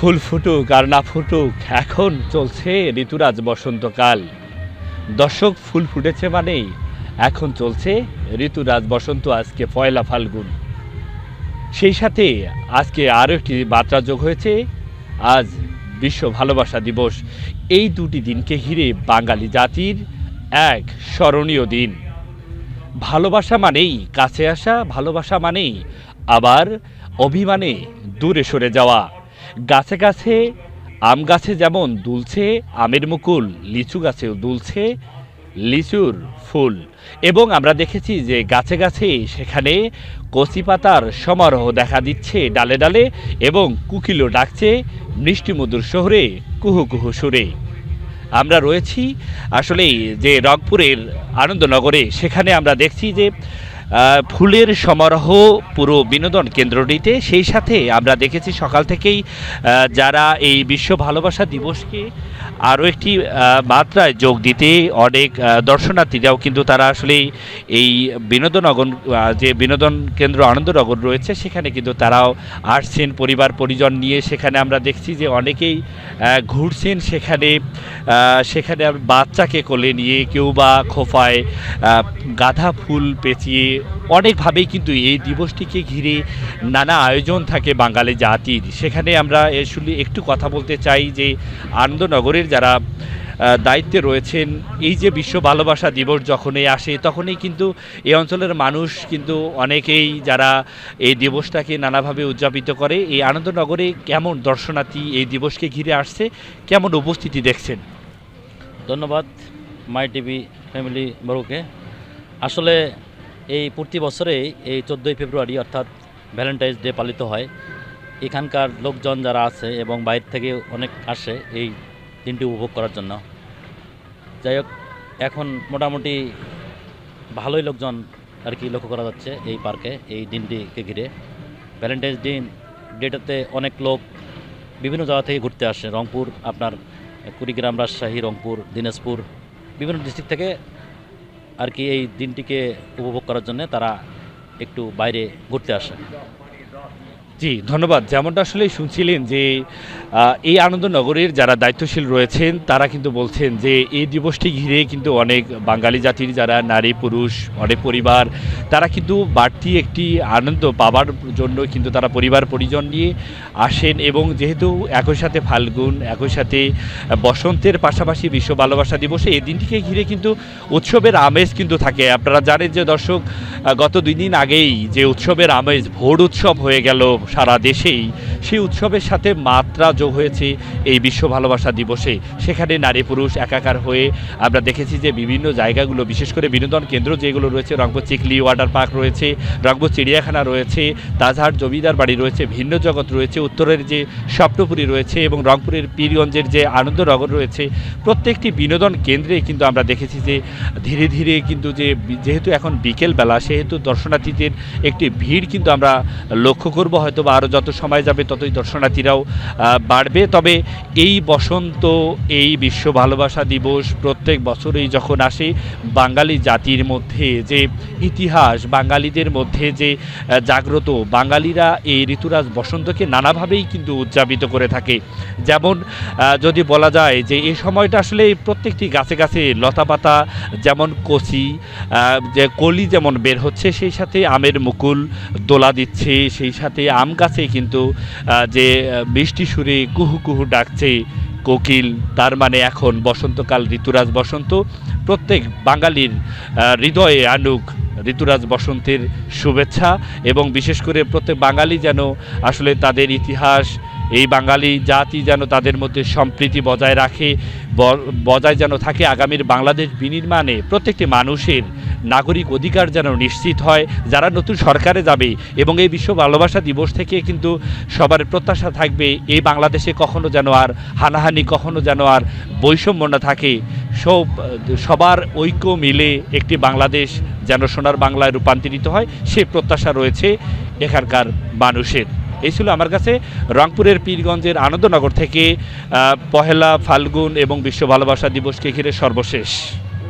ফুল ফুটুক আর না ফুটুক, এখন চলছে ঋতুরাজ বসন্তকাল। দর্শক, ফুল ফুটেছে মানেই এখন চলছে ঋতুরাজ বসন্ত। আজকে পয়লা ফাল্গুন, সেই সাথে আজকে আরও একটি মাত্রা যোগ হয়েছে, আজ বিশ্ব ভালোবাসা দিবস। এই দুটি দিনকে ঘিরে বাঙালি জাতির এক স্মরণীয় দিন। ভালোবাসা মানেই কাছে আসা, ভালোবাসা মানেই আবার অভিমানে দূরে সরে যাওয়া। গাছে গাছে আম গাছে যেমন দুলছে আমের মুকুল, লিচু গাছেও দুলছে লিচুর ফুল। এবং আমরা দেখেছি যে গাছে গাছে সেখানে কচি পাতার সমারোহ দেখা দিচ্ছে ডালে ডালে, এবং কুকিলও ডাকছে মিষ্টি মধুর শহরে কুহু কুহু সুরে। আমরা রয়েছি আসলেই যে রংপুরের আনন্দনগরে, সেখানে আমরা দেখছি যে ফুলের সমারোহ পুরো বিনোদন কেন্দ্রটিতে। সেই সাথে আমরা দেখেছি সকাল থেকেই যারা এই বিশ্ব ভালোবাসা দিবসকে আরও একটি মাত্রায় যোগ দিতে অনেক দর্শনার্থীরাও কিন্তু তারা আসলে এই বিনোদনগর যে বিনোদন কেন্দ্র আনন্দনগর রয়েছে সেখানে কিন্তু তারাও আসছেন পরিবার পরিজন নিয়ে। সেখানে আমরা দেখছি যে অনেকেই ঘুরছেন সেখানে সেখানে বাচ্চাকে কোলে নিয়ে, কেউ বা খোঁপায় গাঁদা ফুল পেঁচিয়ে। অনেকভাবেই কিন্তু এই দিবসটিকে ঘিরে নানা আয়োজন থাকে বাঙালি জাতির। সেখানে আমরা আসলে একটু কথা বলতে চাই যে আনন্দনগরের যারা দায়িত্বে রয়েছেন, এই যে বিশ্ব ভালোবাসা দিবস যখনই আসে তখনই কিন্তু এই অঞ্চলের মানুষ কিন্তু অনেকেই যারা এই দিবসটাকে নানাভাবে উদযাপিত করে। এই আনন্দনগরে কেমন দর্শনার্থী এই দিবসকে ঘিরে আসছে, কেমন উপস্থিতি দেখছেন? ধন্যবাদ মাই টিভি ফ্যামিলি বড়কে। আসলে এই প্রতি বছরেই এই 14ই ফেব্রুয়ারি অর্থাৎ ভ্যালেন্টাইন্স ডে পালিত হয়। এখানকার লোকজন যারা আছে এবং বাইরে থেকে অনেক আসে এই দিনটি উপভোগ করার জন্য। যাই হোক, এখন মোটামুটি ভালোই লোকজন আর কি লক্ষ্য করা যাচ্ছে এই পার্কে এই দিনটিকে ঘিরে। ভ্যালেন্টাইন্স ডেটাতে অনেক লোক বিভিন্ন জায়গা থেকে ঘুরতে আসে। রংপুর, আপনার কুড়িগ্রাম, রাজশাহী, রংপুর, দিনাজপুর, বিভিন্ন ডিস্ট্রিক্ট থেকে আর কি এই দিনটিকে উপভোগ করার জন্য তারা একটু বাইরে ঘুরতে আসে। জি ধন্যবাদ। যেমনটা আসলে শুনছিলেন যে এই আনন্দনগরের যারা দায়িত্বশীল রয়েছেন তারা কিন্তু বলছেন যে এই দিবসটি ঘিরে কিন্তু অনেক বাঙালি জাতির যারা নারী পুরুষ, অনেক পরিবার, তারা কিন্তু বাড়তি একটি আনন্দ পাবার জন্য কিন্তু তারা পরিবার পরিজন নিয়ে আসেন। এবং যেহেতু একই সাথে ফাল্গুন, একই সাথে বসন্তের পাশাপাশি বিশ্ব ভালোবাসা দিবসে এই দিনটিকে ঘিরে কিন্তু উৎসবের আমেজ কিন্তু থাকে। আপনারা জানেন যে দর্শক, গত 2 দিন আগেই যে উৎসবের আমেজ, ভোট উৎসব হয়ে গেল সারা দেশেই, সেই উৎসবের সাথে মাত্রা যোগ হয়েছে এই বিশ্ব ভালোবাসা দিবসে। সেখানে নারী পুরুষ একাকার হয়ে আমরা দেখেছি যে বিভিন্ন জায়গাগুলো, বিশেষ করে বিনোদন কেন্দ্র যেগুলো রয়েছে, রংপুর চিকলি ওয়াটার পার্ক রয়েছে, রংপুর চিড়িয়াখানা রয়েছে, তাজহাট জমিদার বাড়ি রয়েছে, ভিন্ন জগৎ রয়েছে, উত্তরের যে স্বপ্নপুরী রয়েছে এবং রংপুরের পীরগঞ্জের যে আনন্দনগর রয়েছে, প্রত্যেকটি বিনোদন কেন্দ্রে কিন্তু আমরা দেখেছি যে ধীরে ধীরে কিন্তু যেহেতু এখন বিকেলবেলা, সেহেতু দর্শনার্থীদের একটি ভিড় কিন্তু আমরা লক্ষ্য করব। হয়তো বা আরও যত সময় যাবে ততই দর্শনার্থীরাও বাড়বে। তবে এই বসন্ত, এই বিশ্ব ভালোবাসা দিবস প্রত্যেক বছরেই যখন আসে, বাঙালি জাতির মধ্যে যে ইতিহাস, বাঙালিদের মধ্যে যে জাগ্রত, বাঙালিরা এই ঋতুরাজ বসন্তকে নানাভাবেই কিন্তু উদযাপিত করে থাকে। যেমন যদি বলা যায় যে এই সময়টা আসলে প্রত্যেকটি গাছে গাছে লতাপাতা যেমন কচি, যে কলি যেমন বের হচ্ছে, সেই সাথে আমের মুকুল দোলা দিচ্ছে, সেই সাথে আম গাছে কিন্তু যে মিষ্টি সুরে কুহু কুহু ডাকছে কোকিল, তার মানে এখন বসন্তকাল, ঋতুরাজ বসন্ত। প্রত্যেক বাঙালির হৃদয়ে আনুক ঋতুরাজ বসন্তের শুভেচ্ছা। এবং বিশেষ করে প্রত্যেক বাঙালি যেন আসলে তাদের ইতিহাস, এই বাঙালি জাতি যেন তাদের মধ্যে সম্প্রীতি বজায় রাখে, বজায় যেন থাকে। আগামীর বাংলাদেশ বিনির্মাণে প্রত্যেকটি মানুষের নাগরিক অধিকার যেন নিশ্চিত হয় যারা নতুন সরকারে যাবে। এবং এই বিশ্ব ভালোবাসা দিবস থেকে কিন্তু সবার প্রত্যাশা থাকবে এই বাংলাদেশে কখনো যেন আর হানাহানি, কখনো যেন আর বৈষম্য না থাকে, সবার ঐক্য মিলে একটি বাংলাদেশ যেন সোনার বাংলায় রূপান্তরিত হয়, সে প্রত্যাশা রয়েছে এখানকার মানুষের। এই ছিল আমার কাছে রংপুরের পীরগঞ্জের আনন্দনগর থেকে পহেলা ফাল্গুন এবং বিশ্ব ভালোবাসা দিবসকে ঘিরে সর্বশেষ।